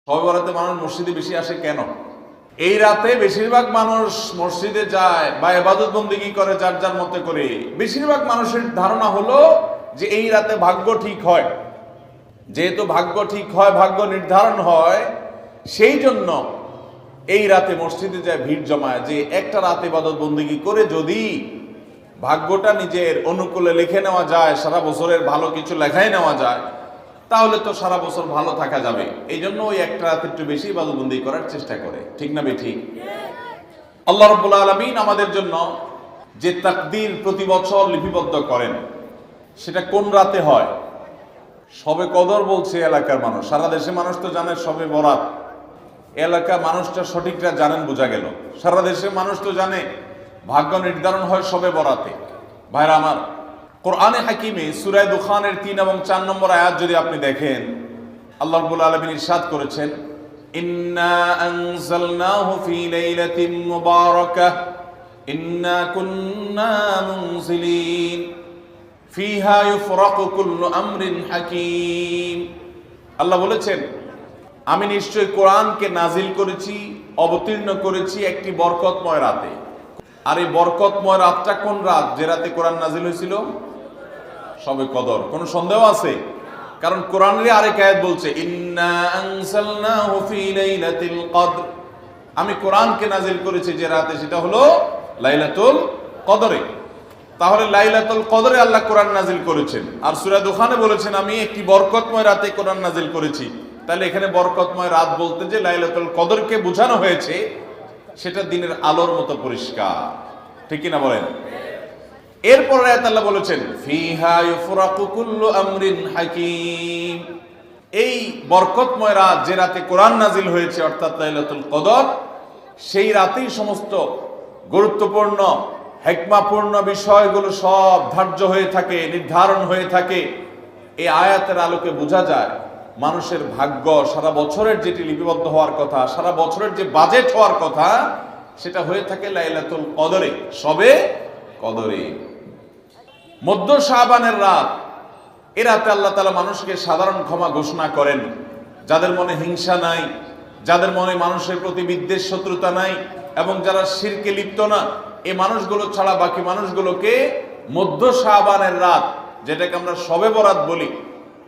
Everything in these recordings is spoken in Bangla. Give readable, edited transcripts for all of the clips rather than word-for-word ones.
শবে বরাতে মানুষ মসজিদে বেশি আসে কেন? এই রাতে বেশিরভাগ মানুষ মসজিদে যায় বা ইবাদত বন্দেগী করে যার যার মতে করে। বেশিরভাগ মানুষের ধারণা হলো যে এই রাতে ভাগ্য ঠিক হয়। যেহেতু ভাগ্য ঠিক হয়, ভাগ্য নির্ধারণ হয়, সেই জন্য এই রাতে মসজিদে যায়, ভিড় জমায় যে একটা রাতে ইবাদত বন্দেগী করে যদি ভাগ্যটা নিজের অনুকূলে লিখে নেওয়া যায়, সারা বছরের ভালো কিছু লেখাই নেওয়া যায়, তাহলে তো সারা বছর ভালো থাকা যাবে। এই জন্য ওই একটা রাত একটু বেশি ইবাদতবন্দি করার চেষ্টা করে। ঠিক না বেঠিক? আল্লাহ রাব্বুল আলামিন আমাদের জন্য যে তাকদীর প্রতি বছর লিপিবদ্ধ করেন, সেটা কোন রাতে হয়? শবে কদর বলছে এলাকার মানুষ, সারা দেশের মানুষ তো জানে শবে বরাত। এলাকার মানুষটা সঠিকটা জানেন, বোঝা গেল। সারা দেশের মানুষ তো জানে ভাগ্য নির্ধারণ হয় শবে বরাতে। ভাইরা আমার, কোরআনে হাকিমে সূরা দুখানের ৩ এবং ৪ নম্বর আয়াত যদি আপনি দেখেন, আল্লাহ রাব্বুল আলামিন ইরশাদ করেছেন, ইন্না আনজালনাহু ফি লাইলাতিন মুবারাকাহ ইন্না কুন্না মুনজিলিন ফিহা ইউফরাকু কুল্লু আমরিন হাকিম। আল্লাহ বলেছেন, আমি নিশ্চয় কোরআনকে নাজিল করেছি, অবতীর্ণ করেছি একটি বরকতময় রাতে। আর এই বরকতময় রাতটা কোন রাত? যে রাতে কোরআন নাজিল হয়েছিল শবে কদর। কোনো সন্দেহ আছে? কারণ কোরআনের আরেক আয়াত বলছে, ইন্না আনজালনাহু ফি লাইলাতিল কদর, আমি কোরআনকে নাজিল করেছি যে রাতে, সেটা হলো লাইলাতুল কদরে। তাহলে লাইলাতুল কদরে আল্লাহ কোরআন নাজিল করেছেন। আর সূরা দুখানে বলেছেন, আমি একটি বরকতময় রাতে কোরআন নাজিল করেছি। তাহলে এখানে বরকতময় রাত বলতে যে লাইলাতুল কদরকে বোঝানো হয়েছে, সেটা দিনের আলোর মতো পরিষ্কার। ঠিক কিনা বলেন? এরপর আয়াত আল্লাহ বলেছেন, ফিহা ইউফরাকু কুল্লু আমরিন হাকিম, এই বরকতময় রাত যে রাতে কোরআন নাজিল হয়েছে, অর্থাৎ লাইলাতুল কদর, সেই রাতেই সমস্ত গুরুত্বপূর্ণ হিকমাপূর্ণ বিষয়গুলো সব ধার্য হয়ে থাকে, নির্ধারণ হয়ে থাকে। এই আয়াতের আলোকে বোঝা যায় মানুষের ভাগ্য সারা বছরের যেটি লিপিবদ্ধ হওয়ার কথা, সারা বছরের যে বাজেট হওয়ার কথা, সেটা হয়ে থাকে লাইলাতুল কদরে, শবে কদরে। মধ্য শাবানের রাত, এ রাতে আল্লাহ তাআলা মানুষকে সাধারণ ক্ষমা ঘোষণা করেন। যাদের মনে হিংসা নাই, যাদের মনে মানুষের প্রতি বিদ্বেষ শত্রুতা নাই, এবং যারা শিরকে লিপ্ত না, এই মানুষগুলো ছাড়া বাকি মানুষগুলোকে মধ্য শাবানের রাত, যেটাকে আমরা শবে বরাত বলি,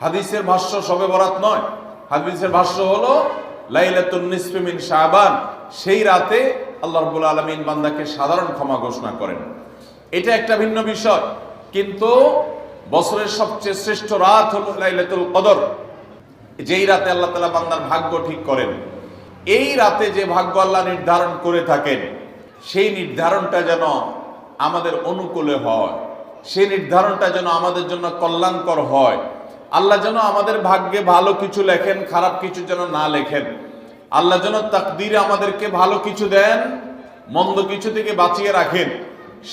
হাদিসের ভাষ্য শবে বরাত নয়, হাদিসের ভাষ্য হলো লাইলাতুন নিসফি মিন শাবান, সেই রাতে আল্লাহ রাব্বুল আলামিন বান্দাকে সাধারণ ক্ষমা ঘোষণা করেন। এটা একটা ভিন্ন বিষয়, কিন্তু বছরের সবচেয়ে শ্রেষ্ঠ রাত হলো লাইলাতুল কদর, যেই রাতে আল্লাহ তাআলা বান্দার ভাগ্য ঠিক করেন। এই রাতে যে ভাগ্য আল্লাহ নির্ধারণ করে থাকেন, সেই নির্ধারণটা যেন আমাদের অনুকূলে হয়, সেই নির্ধারণটা যেন আমাদের জন্য কল্যাণকর হয়। আল্লাহ যেন আমাদের ভাগ্যে ভালো কিছু লেখেন, খারাপ কিছু যেন না লেখেন। আল্লাহ যেন তাকদীরে আমাদেরকে ভালো কিছু দেন, মন্দ কিছু থেকে বাঁচিয়ে রাখেন।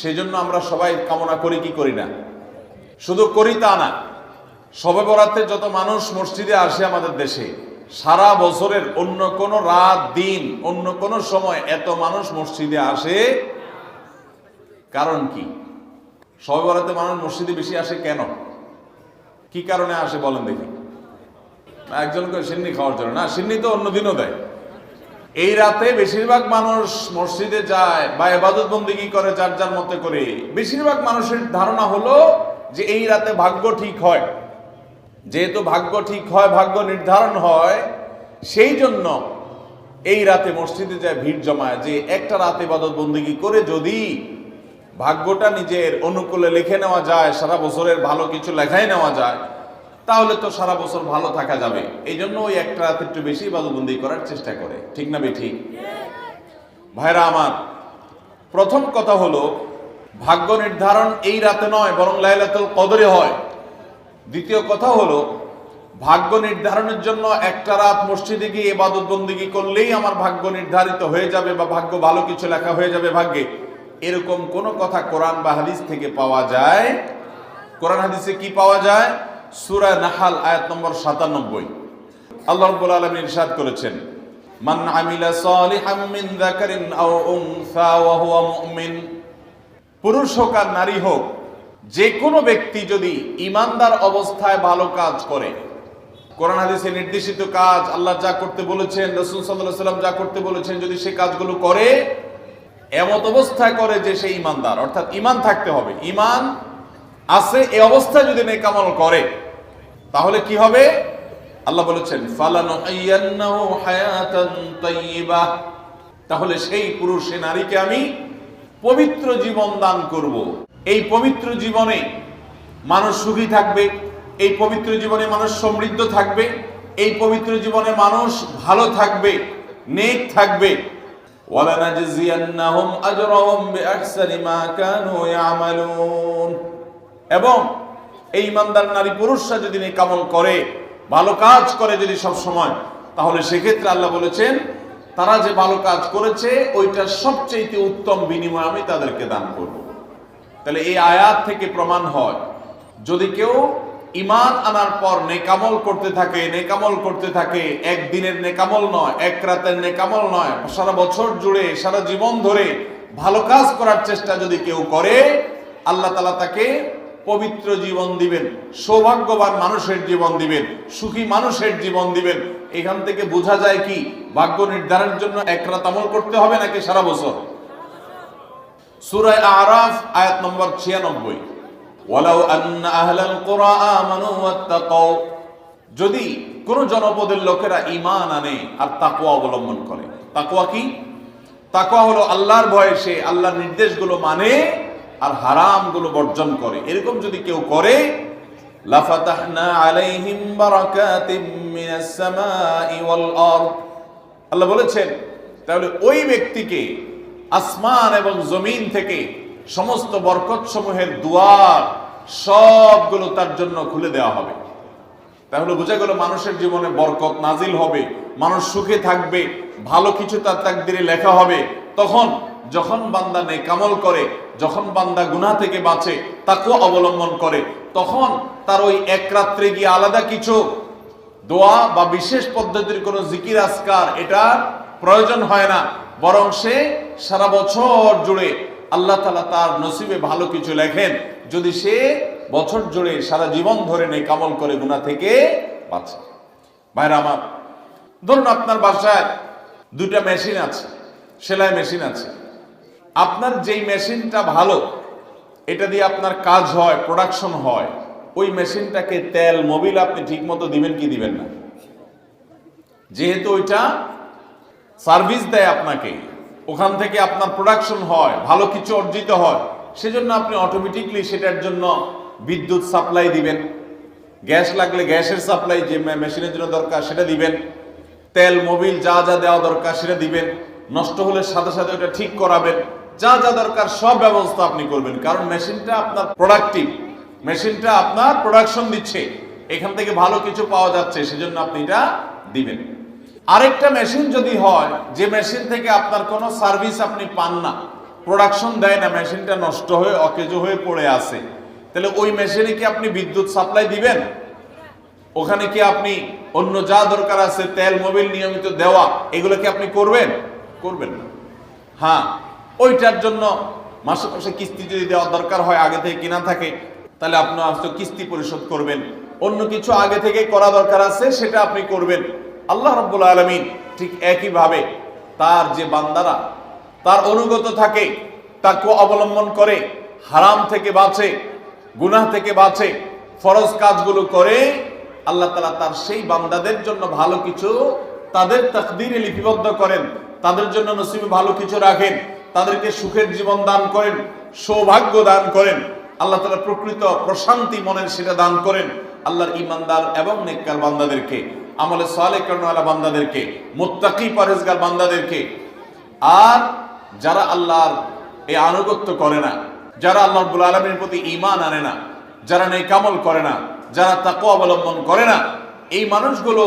সেজন্য আমরা সবাই কামনা করি কি করি না? শুধু করি তা না, শবে বরাতে যত মানুষ মসজিদে আসে আমাদের দেশে, সারা বছরের অন্য কোনো রাত, দিন, অন্য কোনো সময় এত মানুষ মসজিদে আসে। কারণ কি? শবে বরাতে মানুষ মসজিদে বেশি আসে কেন? কি কারণে আসে বলেন দেখি? একজনকে সিন্নি খাওয়ার জন্য না, সিন্নি তো অন্যদিনও দেয়। এই রাতে বেশিরভাগ মানুষ মসজিদে যায় বা ইবাদত বন্দেগী করে যার যার মতে করে। বেশিরভাগ মানুষের ধারণা হলো যে এই রাতে ভাগ্য ঠিক হয়। যেহেতু ভাগ্য ঠিক হয়, ভাগ্য নির্ধারণ হয়, সেই জন্য এই রাতে মসজিদে যায়, ভিড় জমায় যে একটা রাতে ইবাদত বন্দেগী করে যদি ভাগ্যটা নিজের অনুকূলে লিখে নেওয়া যায়, সারা বছরের ভালো কিছু লেখাই নেওয়া যায়, তাহলে তো সারা বছর ভালো থাকা যাবে। এই জন্য ওই একটা রাত একটু বেশি ইবাদতবন্দি করার চেষ্টা করে। ঠিক না বেঠিক? ভাইরা আমার, প্রথম কথা হলো ভাগ্য নির্ধারণ এই রাতে নয়, বরং লাইলাতুল কদরে হয়। দ্বিতীয় কথা হলো ভাগ্য নির্ধারণের জন্য একটা রাত মসজিদে গিয়ে ইবাদত বন্দেগী করলেই আমার ভাগ্য নির্ধারিত হয়ে যাবে বা ভাগ্য ভালো কিছু লেখা হয়ে যাবে ভাগ্যে, এরকম কোন কথা কোরআন বা হাদিস থেকে পাওয়া যায়? কোরআন হাদিসে কি পাওয়া যায়? সূরা নাহাল আয়াত নম্বর ৯৭। আল্লাহ রাব্বুল আলামিন ইরশাদ করেছেন, মান আমিলা সালিহাম মিন যাকারিন আও উনসা ওয়া হুয়া মুমিন, পুরুষ হোক আর নারী হোক, যে কোনো ব্যক্তি যদি ঈমানদার অবস্থায় ভালো কাজ করে, কোরআন হাদিসে নির্দেশিত কাজ, আল্লাহ যা করতে বলেছেন, রাসূল সাল্লাল্লাহু আলাইহি ওয়াসাল্লাম যা করতে বলেছেন, যদি সে কাজগুলো করে, এমত অবস্থায় করে যে সে ঈমানদার, অর্থাৎ ঈমান থাকতে হবে, ঈমান আছে এই অবস্থায় যদি নেক আমল করে, তাহলে কি হবে? আল্লাহ বলেছেন ফালানুহিয়ান্নাহু হায়াতান তাইয়্যিবাহ, তাহলে সেই পুরুষ সে নারীকে আমি পবিত্র জীবন দান করব। এই পবিত্র জীবনে মানুষ সুখী থাকবে, এই পবিত্র জীবনে মানুষ সমৃদ্ধ থাকবে, এই পবিত্র জীবনে মানুষ ভালো থাকবে, নেক থাকবে। ওয়ালানাজজিয়ান্নাহুম আজরাহুম বিআহসানি মা কানু ইয়ামালুন, এবং এই ইমানদার নারী পুরুষরা যদি নেক আমল করে, ভালো কাজ করে যদি সব সময়, তাহলে সেক্ষেত্রে আল্লাহ বলেছেন তারা যে ভালো কাজ করেছে ওইটার সবচেয়ে উত্তম বিনিময় আমি তাদেরকে দান করব। তাহলে এই আয়াত থেকে প্রমাণ হয়, যদি কেউ ঈমান আনার পর নেকামল করতে থাকে, নেকামল করতে থাকে, একদিনের নেকামল নয়, এক রাতের নেকামল নয়, সারা বছর জুড়ে সারা জীবন ধরে ভালো কাজ করার চেষ্টা যদি কেউ করে, আল্লাহ তাআলা তাকে পবিত্র জীবন দিবেন, সৌভাগ্যবান মানুষের জীবন দিবেন, সুখী মানুষের জীবন দিবেন। এখান থেকে বোঝা যায় কি, ভাগ্য নির্ধারণের জন্য এক রাত আমল করতে হবে নাকি সারা বছর? সূরা আরাফ আয়াত নম্বর 96, ওয়ালাউ আন্না আহলাল কুরা আমানু ওয়াত্তাকাউ, যদি কোন জনপদের লোকেরা ঈমান আনে আর তাকওয়া অবলম্বন করে। তাকওয়া কি? তাকওয়া হলো আল্লাহর ভয়ে সে আল্লাহর নির্দেশগুলো মানে আর হারামগুলো বর্জন করে, এরকম যদি কেউ করে, লাফাতাহনা আলাইহিম বারাকাতিম মিনাস সামাই ওয়াল আরদ, আল্লাহ বলেছেন তাহলে ওই ব্যক্তিকে আসমান এবং জমিন থেকে সমস্ত বরকত সমূহের দুয়ার সবগুলো তার জন্য খুলে দেওয়া হবে। তাহলে বোঝা গেল মানুষের জীবনে বরকত নাজিল হবে, মানুষ সুখে থাকবে, ভালো কিছু তার তাকদিরে লেখা হবে। তখন যখন বান্দা নেক আমল করে, যখন বান্দা গুনাহ থেকে বাঁচে, তাকওয়া অবলম্বন করে, তখন তার ওই এক রাত্রে গিয়ে আলাদা কিছু দোয়া বা বিশেষ পদ্ধতির কোনো জিকির আজকার এটা প্রয়োজন হয় না, বরং সে সারা বছর জুড়ে আল্লাহ তাআলা তার নসিবে ভালো কিছু লেখেন, যদি সে বছর জুড়ে সারা জীবন ধরে নেক আমল করে গুনাহ থেকে বাঁচে। ভাইরা আমার, ধরুন আপনার বাসায় দুইটা মেশিন আছে, সেলাই মেশিন আছে। আপনার যেই মেশিনটা ভালো, এটা দিয়ে আপনার কাজ হয়, প্রোডাকশন হয়, ওই মেশিনটাকে তেল মোবিল আপনি ঠিক মতো দিবেন কি দিবেন না? যেহেতু ওইটা সার্ভিস দেয় আপনাকে, ওখান থেকে আপনার প্রোডাকশন হয়, ভালো কিছু অর্জিত হয়, সেজন্য আপনি অটোমেটিকলি সেটার জন্য বিদ্যুৎ সাপ্লাই দিবেন, গ্যাস লাগলে গ্যাসের সাপ্লাই যে মেশিনের জন্য দরকার সেটা দিবেন, তেল মোবিল যা যা দেওয়া দরকার সেটা দিবেন, নষ্ট হলে সাথে সাথে ওটা ঠিক করাবেন, যা যা দরকার সব ব্যবস্থা আপনি করবেন। কারণ মেশিনটা আপনার প্রোডাক্টিভ, মেশিনটা আপনার প্রোডাকশন দিচ্ছে, এখান থেকে ভালো কিছু পাওয়া যাচ্ছে, সেজন্য আপনি এটা দিবেন। আরেকটা মেশিন যদি হয় যে মেশিন থেকে আপনার কোনো সার্ভিস আপনি পান না, প্রোডাকশন দেয় না, মেশিনটা নষ্ট হয়ে অকেজো হয়ে পড়ে আছে, তাহলে ওই মেশিনে কি আপনি বিদ্যুৎ সাপ্লাই দিবেন? ওখানে কি আপনি অন্য যা দরকার আছে তেল মোবিল নিয়মিত দেওয়া, এগুলো কি আপনি করবেন? করবেন না। হ্যাঁ, ওইটার জন্য মাসে মাসে কিস্তি যদি দেওয়ার দরকার হয়, আগে থেকে কিনা থাকে, তাহলে আপনি হয়তো কিস্তি পরিশোধ করবেন। অন্য কিছু আগে থেকে করা দরকার আছে সেটা আপনি করবেন। আল্লাহ রাব্বুল আলামিন ঠিক একইভাবে তার যে বান্দারা তার অনুগত থাকে, তাকওয়া অবলম্বন করে, হারাম থেকে বাঁচে, গুনাহ থেকে বাঁচে, ফরজ কাজগুলো করে, আল্লাহ তাআলা তার সেই বান্দাদের জন্য ভালো কিছু তাদের তাকদীরে লিপিবদ্ধ করেন, তাদের জন্য নসিবে ভালো কিছু রাখেন, তাদেরকে সুখের জীবন দান করেন, সৌভাগ্য দান করেন, আল্লাহ তাআলা প্রকৃত প্রশান্তি মনের সেটা দান করেন। আল্লাহর ঈমানদার এবং নেককার বান্দাদেরকে, আমলে সালেহ কর্মওয়ালা বান্দাদেরকে, মুত্তাকি পরহেজগার বান্দাদেরকে। আর যারা আল্লাহর এই আনুগত্য করে না, যারা আল্লাহ রাব্বুল আলামিনের প্রতি ঈমান আনে না, যারা নেক আমল করে না, যারা তাকওয়া অবলম্বন করে না, এই মানুষগুলো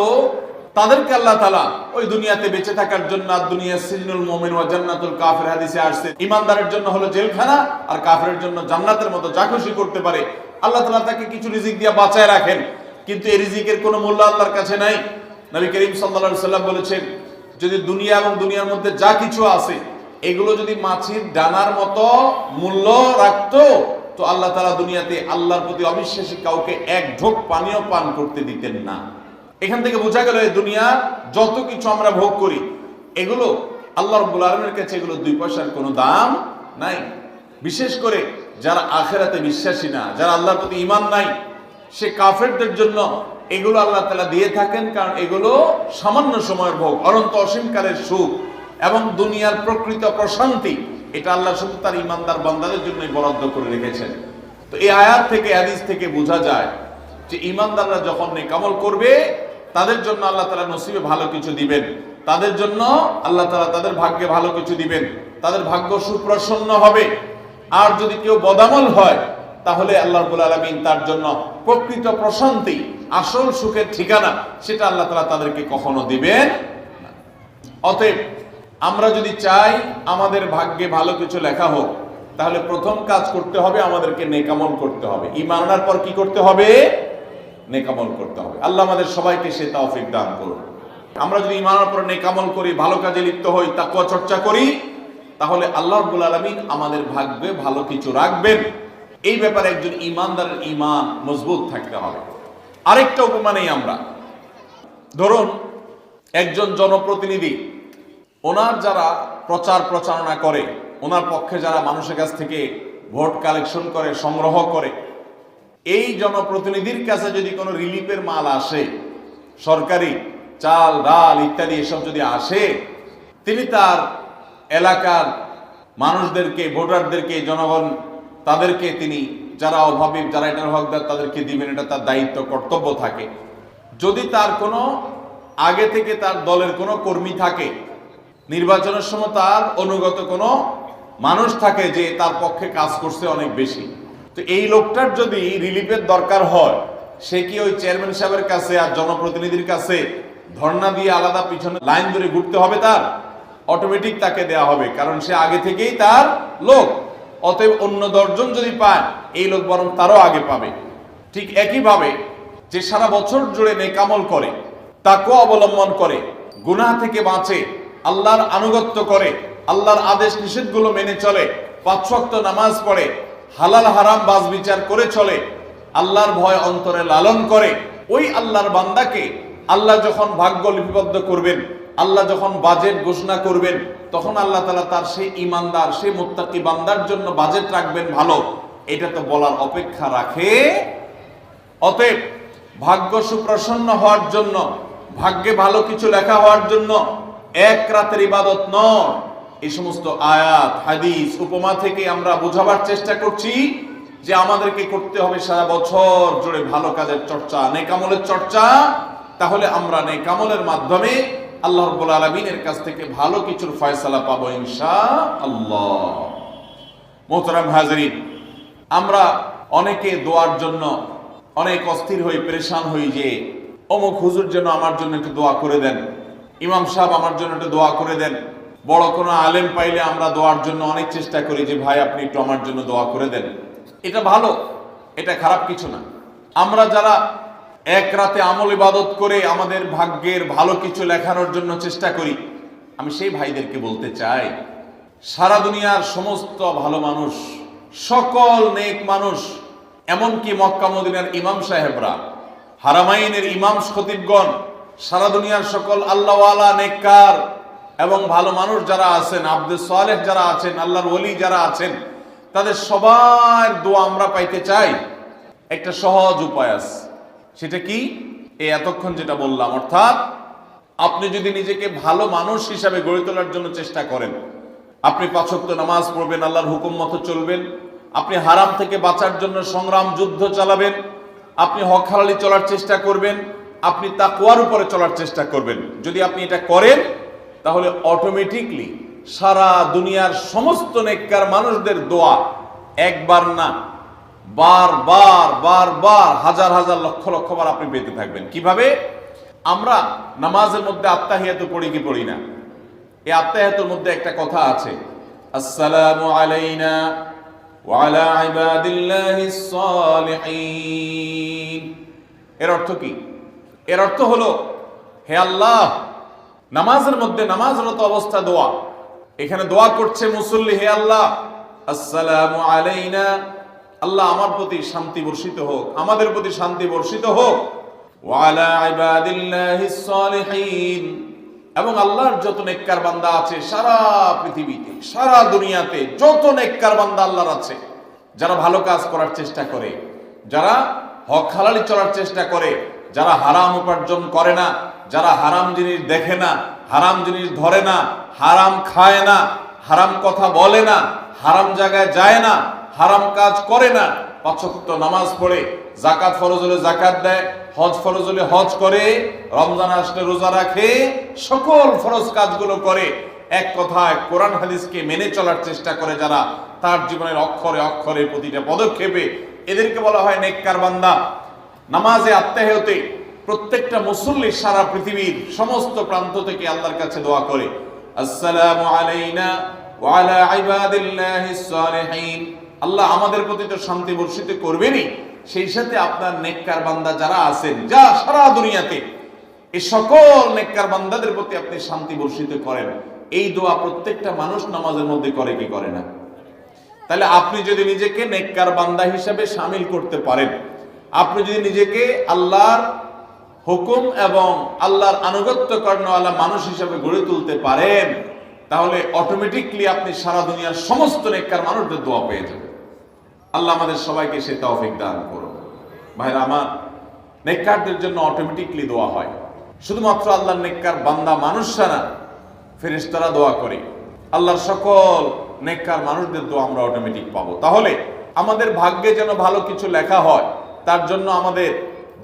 তাদেরকে আল্লাহ তাআলা ওই দুনিয়াতে বেঁচে থাকার জন্য, আর দুনিয়া সিজনুল মুমিন ওয়া জান্নাতুল কাফির হাদিসে আসছে, ঈমানদারের জন্য হলো জেলখানা আর কাফিরের জন্য জান্নাতের মতো যা খুশি করতে পারে। আল্লাহ তাআলা তাকে কিছু রিজিক দিয়ে বাঁচায় রাখেন, কিন্তু এই রিজিকের কোনো মূল্য আল্লাহর কাছে নাই। নবী করিম সাল্লাল্লাহু আলাইহি সাল্লাম বলেছেন, যদি দুনিয়া এবং দুনিয়ার মধ্যে যা কিছু আছে এগুলো যদি মাছির ডানার মতো মূল্য রাখতো, তো আল্লাহ তাআলা দুনিয়াতে আল্লাহর প্রতি অবিশ্বাসী কাউকে এক ঢোক পানিও পান করতে দিতেন না। এখান থেকে বোঝা গেল এই দুনিয়ার যত কিছু আমরা ভোগ করি এগুলো আল্লাহ রাব্বুল আলামিনের কাছে এগুলো 2 পয়সার কোনো দাম নাই। বিশেষ করে যারা আখিরাতে বিশ্বাসী না, যারা আল্লাহর প্রতি ঈমান নাই, সে কাফেরদের জন্য এগুলো আল্লাহ তাআলা দিয়ে থাকেন, কারণ এগুলো সামান্য সময়ের ভোগ, অনন্ত অসীমকালের সুখ এবং দুনিয়ার প্রকৃত প্রশান্তি। এটা আল্লাহ শুধু তার ঈমানদার বান্দাদের জন্যই বরাদ্দ করে রেখেছেন। তো এই আয়াত থেকে, হাদিস থেকে বোঝা যায় যে ঈমানদাররা যখন নেক আমল করবে তাদের জন্য আল্লাহ তাআলা নসিবে ভালো কিছু দিবেন, তাদের জন্য আল্লাহ তাআলা তাদের ভাগ্যে ভালো কিছু দিবেন, তাদের ভাগ্য সুপ্রসন্ন হবে। আর যদি কেউ বদামল হয় তাহলে আল্লাহ রাব্বুল আলামিন তার জন্য প্রকৃত প্রশান্তি, আসল সুখের ঠিকানা, সেটা আল্লাহ তাআলা তাদেরকে কখনো দিবেন না। অতএব আমরা যদি চাই আমাদের ভাগ্যে ভালো কিছু লেখা হোক, তাহলে প্রথম কাজ করতে হবে আমাদেরকে নেক আমল করতে হবে। ঈমান আনার পর কি করতে হবে? নেক আমল করতে হবে। আল্লাহ আমাদের সবাইকে সে তৌফিক দান করুন। আমরা যদি ঈমান আনার পর নেক আমল করি, ভালো কাজে লিপ্ত হই, তাকওয়া চর্চা করি, তাহলে আল্লাহ রাব্বুল আলামিন আমাদের ভাগ্যে ভালো কিছু রাখবেন। এই ব্যাপারে একজন ঈমানদারের ঈমান মজবুত থাকতে হবে। আরেকটা উপমা নেই আমরা। ধরুন একজন জনপ্রতিনিধি, ওনার যারা প্রচার প্রচারণা করে, ওনার পক্ষে যারা মানুষের কাছ থেকে ভোট কালেকশন করে, সংগ্রহ করে, এই জনপ্রতিনিধির কাছে যদি কোনো রিলিফের মাল আসে, সরকারি চাল ডাল ইত্যাদি এসব যদি আসে, তিনি তার এলাকার মানুষদেরকে, ভোটারদেরকে, জনগণ তাদেরকে তিনি, যারা অভাবী, যারা এটার হকদার, তাদেরকে দিবেন। এটা তার দায়িত্ব, কর্তব্য থাকে। যদি তার কোনো আগে থেকে তার দলের কোনো কর্মী থাকে, নির্বাচনের সময় তার অনুগত কোনো মানুষ থাকে যে তার পক্ষে কাজ করছে অনেক বেশি, তো এই লোকটার যদি রিলিফের দরকার হয়, সে কি ওই চেয়ারম্যান সাহেবের কাছে আর জনপ্রতিনিধির কাছে ধর্ণা দিয়ে আলাদা পিছনে লাইন ধরে ঘুরতে হবে? তার অটোমেটিক তাকে দেয়া হবে, কারণ সে আগে থেকেই তার লোক। অতএব অন্য 10 জন যদি পায়, এই লোক বরং তারও আগে পাবে। ঠিক একইভাবে যে সারা বছর জুড়ে নেক আমল করে, তাকওয়া অবলম্বন করে, গুনাহ থেকে বাঁচে, আল্লাহর আনুগত্য করে, আল্লাহর আদেশ নিষেধগুলো মেনে চলে, 5 ওয়াক্ত নামাজ পড়ে, হালাল হারাম বাজ বিচার করে চলে, আল্লাহর ভয় অন্তরে লালন করে, ওই আল্লাহর বান্দাকে আল্লাহ যখন ভাগ্য লিপিবদ্ধ করবেন, আল্লাহ যখন বাজেট ঘোষণা করবেন, তখন আল্লাহ তাআলা তার সেই ঈমানদার, সেই মুত্তাকি বান্দার জন্য বাজেট রাখবেন ভালো। এটা তো বলার অপেক্ষা রাখে। অতএব ভাগ্য সুপ্রসন্ন হওয়ার জন্য, ভাগ্যে ভালো কিছু লেখা হওয়ার জন্য এক রাতের ইবাদত নয়। এই সমস্ত আয়াত, হাদিস, উপমা থেকে আমরা বোঝাবার চেষ্টা করছি যে আমাদেরকে করতে হবে সারা বছর জুড়ে ভালো কাজের চর্চা, নেক আমলের চর্চা। তাহলে আমরা নেক আমলের মাধ্যমে আল্লাহ রাব্বুল আলামিনের কাছ থেকে ভালো কিছুর ফয়সালা পাবো ইনশাআল্লাহ। মোহতারাম হাজরিন, আমরা অনেকে দোয়ার জন্য অনেক অস্থির হই, পেরেশান হই যে অমুক হুজুর যেন আমার জন্য একটু দোয়া করে দেন, ইমাম সাহেব আমার জন্য একটু দোয়া করে দেন। বড় কোনো আলেম পাইলে আমরা দোয়ার জন্য অনেক চেষ্টা করি যে ভাই আপনি একটু আমার জন্য দোয়া করে দেন। এটা ভালো, এটা খারাপ কিছু না। আমরা যারা এক রাতে আমল ইবাদত করে আমাদের ভাগ্যের ভালো কিছু লেখানোর জন্য চেষ্টা করি, আমি সেই ভাইদেরকে বলতে চাই, সারা দুনিয়ার সমস্ত ভালো মানুষ, সকল নেক মানুষ, এমনকি মক্কা মদিনার ইমাম সাহেবরা, হারামাইনের ইমাম খতিবগণ, সারা দুনিয়ার সকল আল্লাহওয়ালা, নেককার এবং ভালো মানুষ যারা আছেন, আব্দুস সালেহ যারা আছেন, আল্লাহর ওলি যারা আছেন, তাদের সবার দোয়া আমরা পাইতে চাই। একটা সহজ উপায় আছে, সেটা কি? এই এতক্ষণ যেটা বললাম, অর্থাৎ আপনি যদি নিজেকে ভালো মানুষ হিসাবে গড়ে তোলার জন্য চেষ্টা করেন, আপনি 5 ওয়াক্ত নামাজ পড়বেন, আল্লাহর হুকুম মতো চলবেন, আপনি হারাম থেকে বাঁচার জন্য সংগ্রাম যুদ্ধ চালাবেন, আপনি হক হালালি চলার চেষ্টা করবেন, আপনি তাকওয়ার উপরে চলার চেষ্টা করবেন। যদি আপনি এটা করেন, তাহলে অটোমেটিকলি সারা দুনিয়ার সমস্ত নেককার মানুষদের দোয়া একবার না, বারবার বারবার, হাজার হাজার লক্ষ লক্ষ বার আপনি পেতে থাকবেন। কিভাবে? আমরা নামাজের মধ্যে আত্তাহিয়াতু পড়ি কি পড়ি না? এই আত্তাহিয়াতুর মধ্যে একটা কথা আছে, আসসালামু আলাইনা ওয়া আলা ইবাদিল্লাহিস সালিহিন। এর অর্থ কি? এর অর্থ হলো, হে আল্লাহ, নামাজের মধ্যে নামাজরত অবস্থা দোয়া, এখানে দোয়া করছে মুসল্লি, হে আল্লাহ, আসসালামু আলাইনা, আল্লাহ আমার প্রতি শান্তি বর্ষিত হোক, আমাদের প্রতি শান্তি বর্ষিত হোক, ওয়া আলা ইবাদিল্লাহিস সালিহিন, এবং আল্লাহর যত নেককার বান্দা আছে সারা পৃথিবীতে, সারা দুনিয়াতে যত নেককার বান্দা আল্লাহর আছে, যারা ভালো কাজ করার চেষ্টা করে, যারা হক হালালি চলার চেষ্টা করে, যারা হারাম উপার্জন করে না, যারা হারাম জিনিস দেখে না, হারাম জিনিস ধরে না, হারাম খায় না, হারাম কথা বলে না, হারাম জায়গায় যায় না, হারাম কাজ করে না, 5 ওয়াক্ত নামাজ পড়ে, যাকাত ফরজ হলে যাকাত দেয়, হজ ফরজ হলে হজ করে, রমজান আসলে রোজা রাখে, সকল ফরজ কাজগুলো করে, এক কথায় কোরআন হাদিসকে মেনে চলার চেষ্টা করে যারা, তার জীবনের অক্ষরে অক্ষরে প্রতিটা পদক্ষেপে, এদেরকে বলা হয় নেককার বান্দা। নামাজে আত্মাহতে প্রত্যেকটা মুসল্লি সারা পৃথিবীর সমস্ত প্রান্ত থেকে আল্লাহর কাছে দোয়া করে, আসসালামু আলাইনা ওয়া আলা ইবাদিল্লাহিস সালিহিন, আল্লাহ আমাদের প্রতি তো শান্তি বর্ষিত করবেনই, সেই সাথে আপনার নেককার বান্দা যারা আছেন, যা সারা দুনিয়াতে, এই সকল নেককার বান্দাদের প্রতি আপনি শান্তি বর্ষিত করেন। এই দোয়া প্রত্যেকটা মানুষ নামাজের মধ্যে করে কি করে না? তাহলে আপনি যদি নিজেকে নেককার বান্দা হিসাবে শামিল করতে পারেন, আপনি যদি নিজেকে আল্লাহর হুকুম এবং আল্লাহর আনুগত্য কর্ণওয়ালা মানুষ হিসাবে গড়ে তুলতে পারেন, তাহলে অটোমেটিকলি আপনি সারা দুনিয়ার সমস্ত নেককার মানুষদের দোয়া পেয়ে যাবেন। আল্লাহ আমাদের সবাইকে সে তৌফিক দান করুন। ভাইরা আমার, নেককারদের জন্য অটোমেটিকলি দোয়া হয়। শুধুমাত্র আল্লাহর নেককার বান্দা মানুষরা না, ফেরেশতারা দোয়া করে। আল্লাহর সকল নেককার মানুষদের দোয়া আমরা অটোমেটিক পাবো। তাহলে আমাদের ভাগ্যে যেন ভালো কিছু লেখা হয়, তার জন্য আমাদের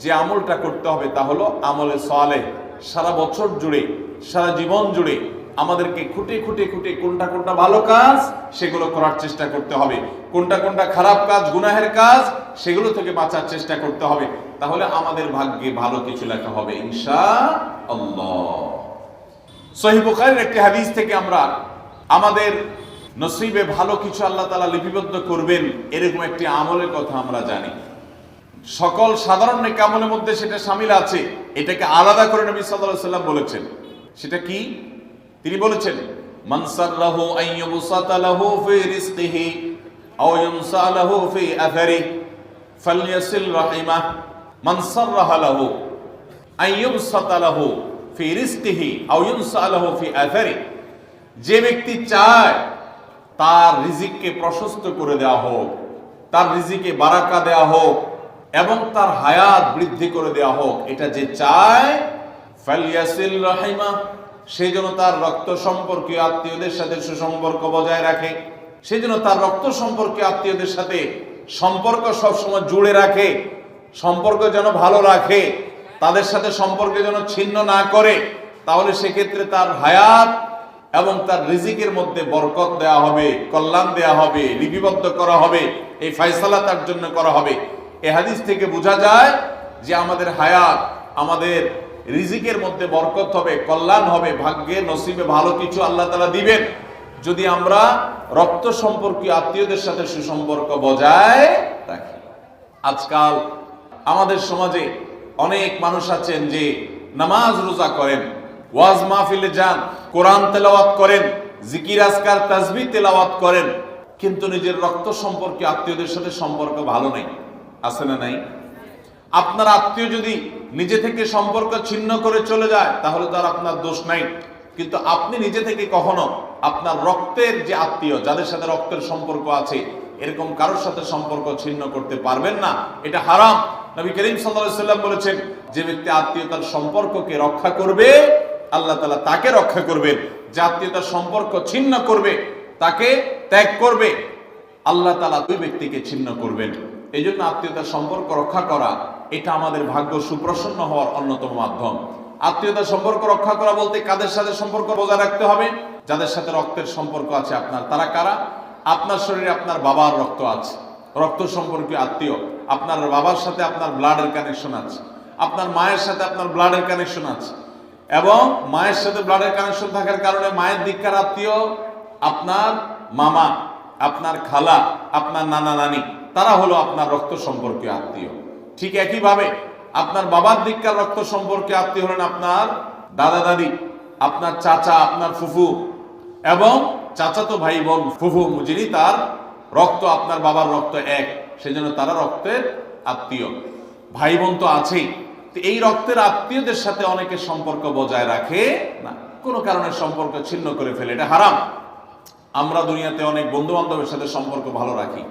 যে আমলটা করতে হবে তা হলো আমলে সালেহ। সারা বছর জুড়ে, সারা জীবন জুড়ে আমাদেরকে খুঁটে খুঁটে খুঁটে কোনটা কোনটা ভালো কাজ সেগুলো করার চেষ্টা করতে হবে, কোনটা কোনটা খারাপ কাজ, গুনাহের কাজ, সেগুলো থেকে বাঁচার চেষ্টা করতে হবে। তাহলে আমাদের ভাগ্যে ভালো কিছু লেখা হবে ইনশাআল্লাহ। সহিহ বুখারীর একটি হাদিস থেকে আমরা আমাদের নসিবে ভালো কিছু আল্লাহ তাআলা লিপিবদ্ধ করবেন এরকম একটি আমলের কথা আমরা জানি। সকল সাধারণ নেক আমলের মধ্যে সেটা শামিল আছে, এটাকে আলাদা করে নবী সাল্লাল্লাহু আলাইহি ওয়াসাল্লাম বলেছেন। সেটা কি? তিনি বলেছেন, মান সাররাহু আন ইউবসাতা লাহু ফি রিজকিহি আও ইউনসা লাহু ফি আথারিহি ফালইয়াসিল রাহিমাহ। মান সাররাহা লাহু আন ইউবসাতা লাহু ফি রিজকিহি আও ইউনসা লাহু ফি আথারিহি, যে ব্যক্তি চায় তার রিজিককে প্রশস্ত করে দেওয়া হোক, তার রিজিকে বারাকা দেওয়া হোক এবং তার হায়াত বৃদ্ধি করে দেওয়া হোক, এটা যে চায়, ফালইয়াসিল রাহিমাহ, সেই জন্য তার রক্ত সম্পর্কীয় আত্মীয়দের সাথে সুসম্পর্ক বজায় রাখে, সেই জন্য তার রক্ত সম্পর্কীয় আত্মীয়দের সাথে সম্পর্ক সবসময় জুড়ে রাখে, সম্পর্ক যেন ভালো রাখে, তাদের সাথে সম্পর্ক যেন ছিন্ন না করে। তাহলে সেক্ষেত্রে তার হায়াত এবং তার রিজিকের মধ্যে বরকত দেওয়া হবে, কল্যাণ দেওয়া হবে, লিপিবদ্ধ করা হবে, এই ফয়সালা তার জন্য করা হবে। এই হাদিস থেকে বোঝা যায় যে আমাদের হায়াত, আমাদের রিজিকের মধ্যে বরকত হবে, কল্যাণ হবে, ভাগ্যে নসিবে ভালো কিছু আল্লাহ তাআলা দিবেন যদি আমরা রক্ত সম্পর্কীয় আত্মীয়দের সাথে সুসম্পর্ক বজায় রাখি। আজকাল আমাদের সমাজে অনেক মানুষ আছেন যে নামাজ রোজা করেন, ওয়াজ মাহফিলে যান, কোরআন তেলাওয়াত করেন, জিকির আজকার তাসবিহ তেলাওয়াত করেন, কিন্তু নিজের রক্ত সম্পর্কে আত্মীয়দের সাথে সম্পর্ক ভালো নেই। আছে না নাই? আপনার আত্মীয় যদি নিজে থেকে সম্পর্ক ছিন্ন করে চলে যায় তাহলে তো আর আপনার দোষ নাই, কিন্তু আপনি নিজে থেকে কখনো আপনার রক্তের যে আত্মীয়, যাদের সাথে রক্তের সম্পর্ক আছে, এরকম কারোর সাথে সম্পর্ক ছিন্ন করতে পারবেন না। এটা হারাম। নবী করিম সাল্লাল্লাহু আলাইহি ওয়াসাল্লাম বলেছেন, যে ব্যক্তি আত্মীয়তার সম্পর্ককে রক্ষা করবে আল্লাহ তাআলা তাকে রক্ষা করবেন, যে আত্মীয়তার সম্পর্ক ছিন্ন করবে, তাকে ত্যাগ করবে, আল্লাহ তাআলা ওই ব্যক্তিকে ছিন্ন করবেন। এই জন্য আত্মীয়তার সম্পর্ক রক্ষা করা এটা আমাদের ভাগ্য সুপ্রসন্ন হওয়ার অন্যতম মাধ্যম। আত্মীয়তার সম্পর্ক রক্ষা করা বলতে কাদের সাথে সম্পর্ক বজায় রাখতে হবে? যাদের সাথে রক্তের সম্পর্ক আছে আপনার। তারা কারা? আপনার শরীরে আপনার বাবার রক্ত আছে, রক্ত সম্পর্কীয় আত্মীয়। আপনার বাবার সাথে আপনার ব্লাডের কানেকশন আছে, আপনার মায়ের সাথে আপনার ব্লাডের কানেকশন আছে, এবং মায়ের সাথে ব্লাডের কানেকশন থাকার কারণে মায়ের দিককার আত্মীয় আপনার মামা, আপনার খালা, আপনার নানা নানি, তারা হলো আপনার রক্ত সম্পর্কীয় আত্মীয়। ঠিক একইভাবে আপনার বাবার দিককার রক্ত সম্পর্কে আত্মীয় হলেন আপনার দাদা দাদি, আপনার চাচা, আপনার ফুফু, এবং চাচাতো ভাই বোন ফুফু, যিনি তার রক্ত আপনার বাবার রক্ত এক, সেজন্য তারা রক্তের আত্মীয়। ভাই বোন তো আছেই, তো এই রক্তের আত্মীয়দের সাথে অনেকে সম্পর্ক বজায় রাখে না, কোনো কারণে সম্পর্ক ছিন্ন করে ফেলে, এটা হারাম। আমরা দুনিয়াতে অনেক বন্ধু বান্ধবের সাথে সম্পর্ক ভালো রাখি,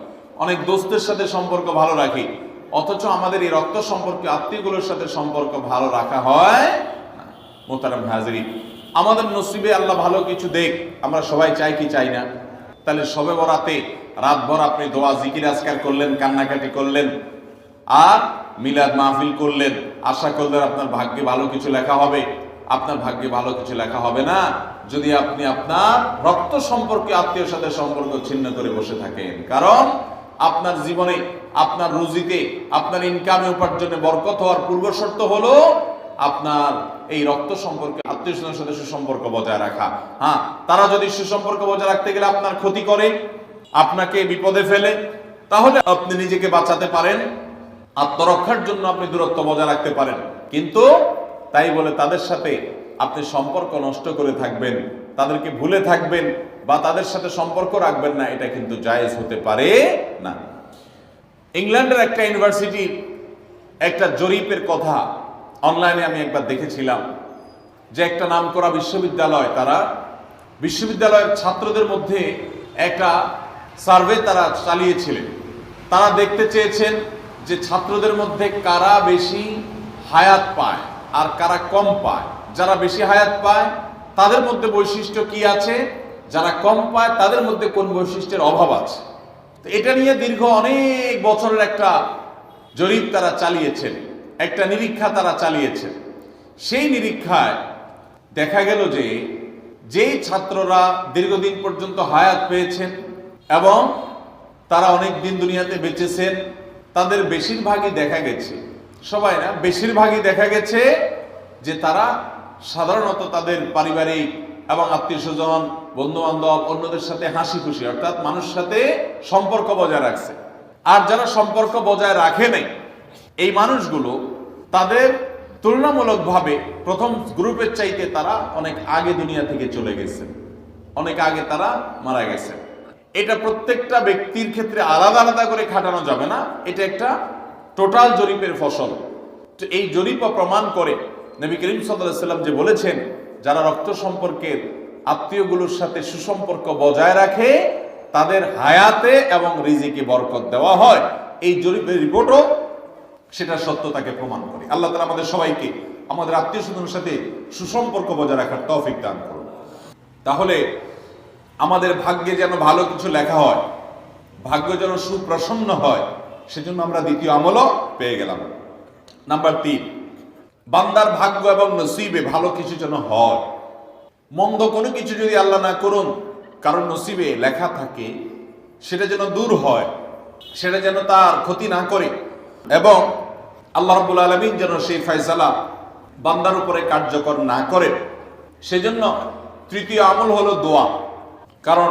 অনেক দোস্তের সাথে সম্পর্ক ভালো রাখি, অথচ আমাদের এই রক্ত সম্পর্কে আত্মীয়গুলোর সাথে সম্পর্ক ভালো রাখা হয় না। মোহতারাম হাজিরিন, আমাদের নসিবে আল্লাহ ভালো কিছু দেখ, আমরা সবাই চাই কি চাই না? তাহলে শবে বরাতে রাতভর আপনি দোয়া জিকির আজকার করলেন, কান্নাকাটি করলেন, আর মিলাদ মাহফিল করলেন, আশা করলেন আপনার ভাগ্যে ভালো কিছু লেখা হবে। আপনার ভাগ্যে ভালো কিছু লেখা হবে না যদি আপনি আপনার রক্ত সম্পর্কে আত্মীয়র সাথে সম্পর্ক ছিন্ন করে বসে থাকেন। কারণ আপনার জীবনে, আপনার রুজিতে, আপনার ইনকামে, উপার্জনে বরকত হওয়ার পূর্ব শর্ত হলো আপনার এই রক্ত সম্পর্কে আত্মীয় স্বজনের সাথে সুসম্পর্ক বজায় রাখা। হ্যাঁ, তারা যদি সুসম্পর্ক বজায় রাখতে গেলে আপনার ক্ষতি করে, আপনাকে বিপদে ফেলে, তাহলে আপনি নিজেকে বাঁচাতে পারেন, আত্মরক্ষার জন্য আপনি দূরত্ব বজায় রাখতে পারেন। কিন্তু তাই বলে তাদের সাথে আপনি সম্পর্ক নষ্ট করে থাকবেন, তাদেরকে ভুলে থাকবেন বা তাদের সাথে সম্পর্ক রাখবেন না, এটা কিন্তু জায়েজ হতে পারে না। ইংল্যান্ডের একটা ইউনিভার্সিটির একটা জরিপের কথা অনলাইনে আমি একবার দেখেছিলাম, যে একটা নামকরা বিশ্ববিদ্যালয়, তারা বিশ্ববিদ্যালয়ের ছাত্রদের মধ্যে একটা সার্ভে তারা চালিয়েছিলেন। তারা দেখতে চেয়েছেন যে ছাত্রদের মধ্যে কারা বেশি হায়াত পায় আর কারা কম পায়। যারা বেশি হায়াত পায় তাদের মধ্যে বৈশিষ্ট্য কি আছে, যারা কম পায় তাদের মধ্যে কোন বৈশিষ্ট্যের অভাব আছে। তো এটা নিয়ে দীর্ঘ অনেক বছরের একটা জরিপ তারা চালিয়েছেন, একটা নিরীক্ষা তারা চালিয়েছেন। সেই নিরীক্ষায় দেখা গেল যে যেই ছাত্ররা দীর্ঘদিন পর্যন্ত হায়াত পেয়েছেন এবং তারা অনেক দিন দুনিয়াতে বেঁচেছেন, তাদের বেশিরভাগই দেখা গেছে, সবাই না, বেশিরভাগই দেখা গেছে যে তারা সাধারণত তাদের পারিবারিক এবং আত্মীয় স্বজন, বন্ধু বান্ধব, অন্যদের সাথে হাসি খুশি, অর্থাৎ মানুষের সাথে সম্পর্ক বজায় রাখছে। আর যারা সম্পর্ক বজায় রাখে নাই, এই মানুষগুলো তাদের তুলনামূলকভাবে প্রথম গ্রুপের চাইতে তারা অনেক আগে দুনিয়া থেকে চলে গেছে, অনেক আগে তারা মারা গেছে। এটা প্রত্যেকটা ব্যক্তির ক্ষেত্রে আলাদা আলাদা করে খাটানো যাবে না, এটা একটা টোটাল জরিপের ফসল। তো এই জরিপ প্রমাণ করে নবী করিম সাল্লাল্লাহু আলাইহি ওয়াসাল্লাম যে বলেছেন, যারা রক্ত সম্পর্কের আত্মীয়গুলোর সাথে সুসম্পর্ক বজায় রাখে তাদের হায়াতে এবং রিজিকে বরকত দেওয়া হয়। এই জরিপের রিপোর্টও সেটা সত্যতাকে প্রমাণ করে। আল্লাহ তাআলা আমাদের সবাইকে আমাদের আত্মীয় স্বজনের সাথে সুসম্পর্ক বজায় রাখার তৌফিক দান করুন। তাহলে আমাদের ভাগ্যে যেন ভালো কিছু লেখা হয়, ভাগ্য যেন সুপ্রসন্ন হয়, সেজন্য আমরা দ্বিতীয় আমলও পেয়ে গেলাম। নাম্বার 3, বান্দার ভাগ্য এবং নসিবে ভালো কিছু যেন হয়। মন্দ কোনো কিছু যদি আল্লাহ না করুন কারণ নসিবে লেখা থাকে, সেটা যেন দূর হয়, সেটা যেন তার ক্ষতি না করে, এবং আল্লাহ রাব্বুল আলামিন যেন সেই ফয়সালা বান্দার উপরে কার্যকর না করে। সেজন্য তৃতীয় আমল হলো দোয়া। কারণ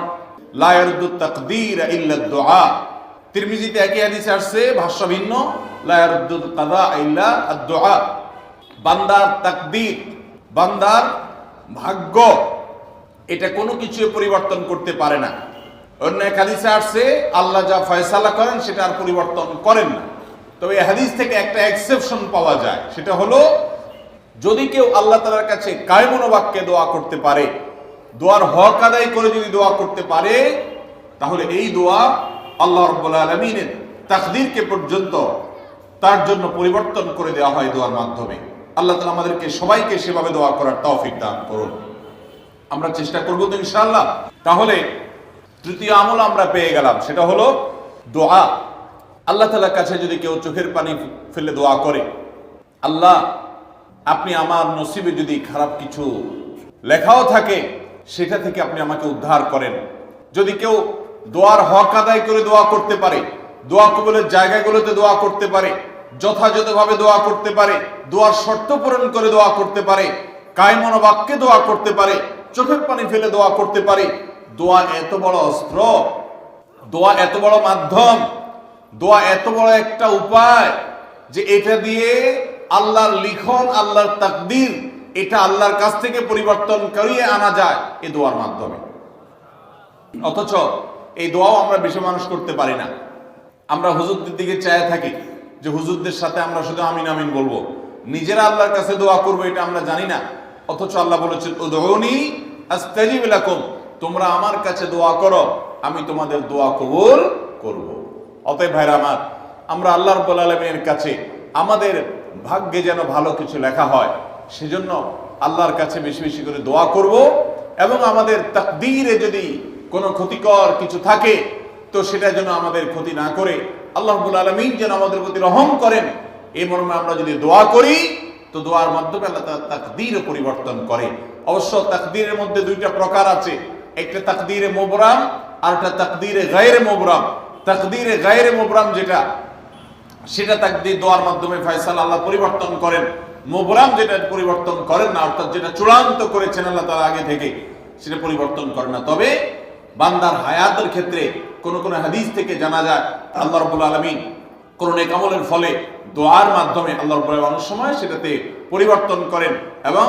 লা ইয়ারুদ্দু তাকদীর ইল্লা দুআ। তিরমিজিতে একই হাদিসে আসছে, ভাষ্য ভিন্ন, লা ইয়ারুদ্দু কাযা ইল্লা আদ-দুআ। বান্দার তাকদীর, বান্দার ভাগ্য, এটা কোনো কিছু পরিবর্তন করতে পারে না। অন্য এক হাদিসে আসছে, আল্লাহ যা ফয়সালা করেন সেটা আর পরিবর্তন করেন না। তবে এই হাদিস থেকে একটা এক্সেপশন পাওয়া যায়, সেটা হলো যদি কেউ আল্লাহ তাআলার কাছে কায়মন বাক্যে দোয়া করতে পারে, দোয়ার হক আদায় করে যদি দোয়া করতে পারে, তাহলে এই দোয়া আল্লাহ রাব্বুল আলামিনের তাকদীরকে পর্যন্ত তার জন্য পরিবর্তন করে দেওয়া হয় দোয়ার মাধ্যমে। আল্লাহ তাআলা আমাদেরকে সবাইকে সেভাবে দোয়া করার তৌফিক দান করুন। আমরা চেষ্টা করব তো ইনশাআল্লাহ। তাহলে তৃতীয় আমল আমরা পেয়ে গেলাম, সেটা হলো দোয়া। আল্লাহ তাআলার কাছে যদি কেউ চোখের পানি ফেলে দোয়া করে, আল্লাহ আপনি আমার নসিবে যদি খারাপ কিছু লেখাও থাকে সেটা থেকে আপনি আমাকে উদ্ধার করেন। যদি কেউ দোয়ার হক আদায় করে দোয়া করতে পারে, দোয়া কবুলের জায়গাগুলোতে দোয়া করতে পারে, যথাযথভাবে দোয়া করতে পারে, দোয়ার শর্ত পূরণ করে দোয়া করতে পারে, কায়মন বাক্যে দোয়া করতে পারে, চোখের পানি ফেলে দোয়া করতে পারে, দোয়া এত বড় অস্ত্র, দোয়া এত বড় মাধ্যম, দোয়া এত বড় একটা উপায় যে এটা দিয়ে আল্লাহর লিখন, আল্লাহর তাকদীর, এটা আল্লাহর কাছ থেকে পরিবর্তন করিয়ে আনা যায় এই দোয়ার মাধ্যমে। অথচ এই দোয়াও আমরা বেশি মানুষ করতে পারি না। আমরা হুজুরদের দিকে চায় থাকি যে হুজুরদের সাথে আমরা শুধু আমিন আমিন বলবো, নিজেরা আল্লাহর কাছে দোয়া করবো এটা আমরা জানি না, অথচ আল্লাহ বলেছেন উদউনি আস্তাজিব লাকুম, তোমরা আমার কাছে দোয়া করো, আমি তোমাদের দোয়া কবুল করব। অতএব ভাইরা আমার, আমরা আল্লাহ রাব্বুল আলামিনের কাছে আমাদের ভাগ্যে যেন ভালো কিছু লেখা হয়, সেজন্য আল্লাহর কাছে বেশি বেশি করে দোয়া করব। এবং আমাদের তাকদীরে যদি কোনো ক্ষতিকর কিছু থাকে তো সেটা যেন আমাদের ক্ষতি না করে আল্লাহ রাব্বুল আলামিন যেন আমাদের প্রতি রহম করেন, এই মর্মে আমরা যদি দোয়া করি তো দোয়ার মাধ্যমে আল্লাহ তাআলা তাকদীরও পরিবর্তন করে। অবশ্য তাকদীরের মধ্যে দুইটা প্রকার আছে, একটা তাকদীরে মুবরাম আর একটা তাকদীরে গায়রে মুবরাম। তাকদীরে গায়রে মুবরাম যেটা, সেটা তাকদীর দোয়ার মাধ্যমে ফয়সালা আল্লাহ পরিবর্তন করেন। মুবরাম যেটা পরিবর্তন করেন না, অর্থাৎ যেটা চূড়ান্ত করেছেন আল্লাহ তাআলা আগে থেকে, সেটা পরিবর্তন করেন না। তবে বান্দার হায়াতের ক্ষেত্রে কোন কোন হাদিস থেকে জানা যায় আল্লাহ রাব্বুল আলামিন কোন নেক আমলের ফলে দোয়ার মাধ্যমে আল্লাহ রাব্বুল আলামিন অনেক সময় সেটাতে পরিবর্তন করেন এবং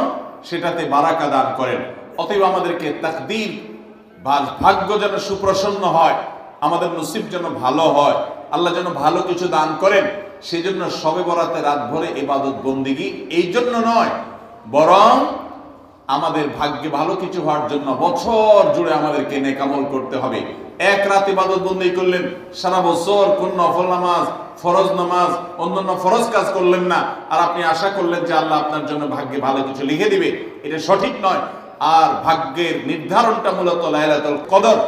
সেটাতে বারাকা দান করেন। অতএব আমাদেরকে তাকদীর ভাগ্য যেন সুপ্রসন্ন হয়, আমাদের নসিব যেন ভালো হয়, আল্লাহ যেন ভালো কিছু দান করেন, সেই জন্য শবে বরাতে রাত ভরে ইবাদত বন্দিগি এই জন্য নয়, বরং আমাদের ভাগ্যে ভালো কিছু হওয়ার জন্য বছর জুড়ে আমাদেরকে নেক আমল করতে হবে। এক রাত ইবাদত বন্দেগি করলেন, সারা বছর কোন নফল নামাজ, ফরজ নামাজ, অন্যান্য ফরজ কাজ করলেন না, আর আপনি আশা করলেন যে আল্লাহ আপনার জন্য ভাগ্যে ভালো কিছু লিখে দিবে, এটা সঠিক নয়। আর ভাগ্যের নির্ধারণটা মূলত লাইলাতুল কদর,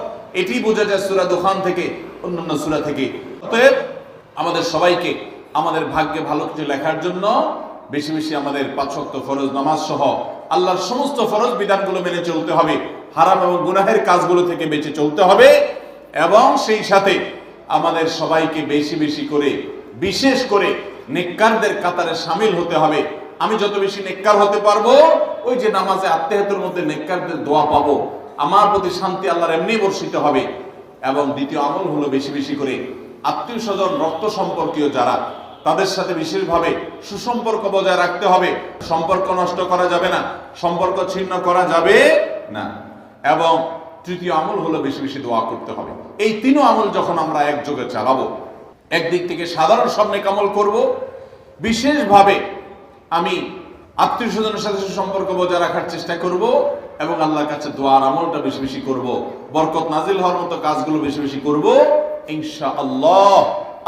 এটি বোঝা যায় সূরা দুখান থেকে, অন্যান্য সূরা থেকে। অতএব আমাদের সবাইকে আমাদের ভাগ্যে ভালো কিছু লেখার জন্য বেশি বেশি আমাদের 5 ওয়াক্ত ফরজ নামাজ সহ আল্লাহর সমস্ত ফরজ বিধানগুলো মেনে চলতে হবে, হারাম এবং গুনাহের কাজগুলো থেকে বেঁচে চলতে হবে, এবং সেই সাথে আমাদের সবাইকে বেশি বেশি করে বিশেষ করে নেককারদের কাতারে শামিল হতে হবে। আমি যত বেশি নেককার হতে পারবো, ওই যে নামাজে আত্মেহাতের মধ্যে নেককারদের দোয়া পাবো, আমার প্রতি শান্তি আল্লাহর এমনি বর্ষিত হবে। এবং দ্বিতীয় আমল হলো বেশি বেশি করে আত্মীয় স্বজন, রক্ত সম্পর্কীয় যারা, তাদের সাথে বিশেষভাবে সুসম্পর্ক বজায় রাখতে হবে। সম্পর্ক নষ্ট করা যাবে না, সম্পর্ক ছিন্ন করা যাবে না। এবং তৃতীয় আমল হলো বেশি বেশি দোয়া করতে হবে। এই তিনও আমল যখন আমরা একযোগে চালাবো, একদিক থেকে সাধারণ সব নেক আমল করব, বিশেষভাবে আমি আত্মীয় স্বজনের সাথে সুসম্পর্ক বজায় রাখার চেষ্টা করব, এবং আল্লাহর কাছে দোয়ার আমলটা বেশি বেশি করব, বরকত নাজিল হওয়ার মতো কাজগুলো বেশি বেশি করব, ইনশাআল্লাহ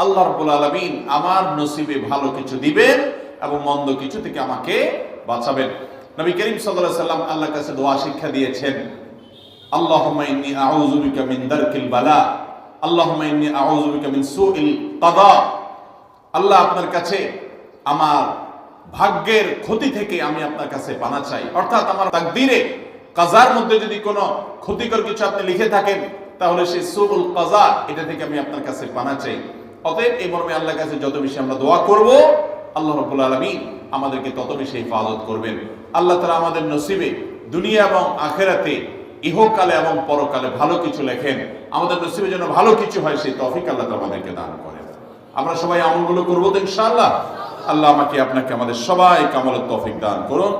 আল্লাহ রাব্বুল আলামিন আমার নসিবে ভালো কিছু দিবেন এবং মন্দ কিছু থেকে আমাকে বাঁচাবেন। নবী করিম সাল্লাল্লাহু আলাইহি সাল্লাম আল্লাহর কাছে দোয়া শিক্ষা দিয়েছেন, আল্লাহুম্মা ইন্নী আউযু বিকা মিন দারকিল বালা, আল্লাহুম্মা ইন্নী আউযু বিকা মিন সুইল কাদা। আল্লাহ, আপনার কাছে আমার ভাগ্যের ক্ষতি থেকে আমি আপনার কাছে পানা চাই। অর্থাৎ আমার তাকদীরে কাজার মধ্যে যদি কোনো ক্ষতিকর কিছু আপনি লিখে থাকেন, তাহলে সেই সুউল কাজা, এটা থেকে আমি আপনার কাছে পানা চাই। অতএব এই মর্মে আল্লাহর কাছে যত বেশি আমরা দোয়া করব, আল্লাহ রাব্বুল আলামিন আমাদেরকে তত বেশি হিফাজত করবেন। আল্লাহ তাআলা আমাদের নসিবে দুনিয়া এবং আখিরাতে, ইহকালে এবং পরকালে ভালো কিছু লেখেন, আমাদের নসিবে যেন ভালো কিছু হয় সেই তৌফিক আল্লাহ তাআলা আমাদেরকে দান করেন। আমরা সবাই আমলগুলো করব তো ইনশাআল্লাহ। আল্লাহ আমাকে আপনাকে আমাদের সবাইকে আমলের তৌফিক দান করুন।